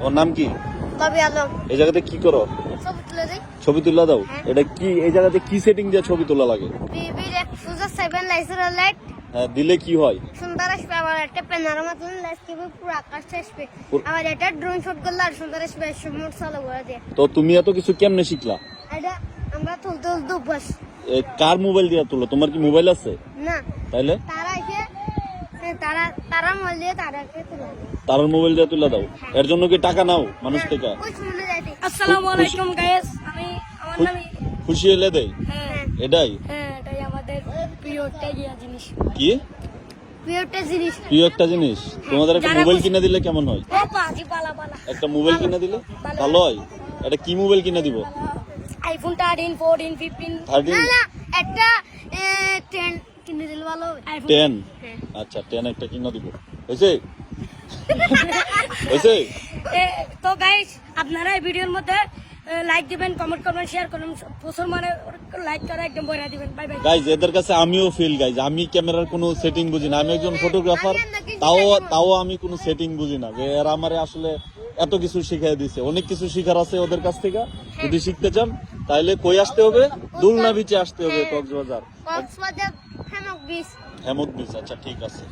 ওর নাম কি? কবি আলম। এই জায়গাতে কি করো? ছবি তুলে দিই। ছবি তুলে দাও। এটা কি এই জায়গাতে কি সেটিং দিয়ে ছবি তোলা লাগে? বিবির এক সুজা 7 লাইসের লাইট হ্যাঁ, দিলে কি হয়? সুন্দর আসবে, আবার একটা প্যানোরামা তুলে লাইট কিভাবে পুরো আকাশটা আসবে, আবার এটা ড্রোন শট করলে আর সুন্দর আসবে, সমুদ্র চালু করে দিয়ে। তো তুমি এত কিছু কেমনে শিখলা? এটা আমরা তুলতে তুলতে অভ্যাস। কার মোবাইল দিয়ে তুলো? তোমার কি মোবাইল আছে? না, তাইলে তারা এসে তারা মোবাইল দিয়ে তারাকে তুলে দেয়। তার মোবাইল দিয়ে তুলে দাও। এর জন্য কি টাকা নাও মানুষ থেকে? ওই শুনে যাইতে। আসসালামু আলাইকুম গাইস, আমার নাম খুশি হলে দেয় হ্যাঁ এটাই? হ্যাঁ এটাই আমাদের প্রিয় টেগিয়া জিনিস। কি প্রিয়টা জিনিস। প্রিয় একটা জিনিস? তোমাদের একটা মোবাইল কিনে দিলে কেমন হয়? ও পাজি পালা পালা একটা মোবাইল কিনে দিলে ভালো হয়। এটা কি মোবাইল কিনে দিব? আইফোন 13 14 15 13? না, একটা 10 কিনে দিলে ভালো হবে। আইফোন 10? আচ্ছা 10 একটা কিনে দিব। হয়েছে? হয়েছে? তো গাইস আপনারা এই ভিডিওর মধ্যে লাইক দিবেন, কমেন্ট করবেন, শেয়ার করবেন, প্রচুর মানে লাইক করে একদম বইরা দিবেন। বাই বাই গাইজ, এদের কাছে আমিও ফেল গাইজ। আমি ক্যামেরার কোনো সেটিং বুঝি না। আমি একজন ফটোগ্রাফার, তাও আমি কোনো সেটিং বুঝি না। যে এরা আমারে আসলে এত কিছু শিখিয়ে দিছে। অনেক কিছু শিখার আছে ওদের কাছ থেকে। যদি শিখতে চান তাহলে কই আসতে হবে? দুলনা বিচে আসতে হবে, Cox's Bazar Cox's Bazar hammock beach. Hammock beach. আচ্ছা ঠিক আছে।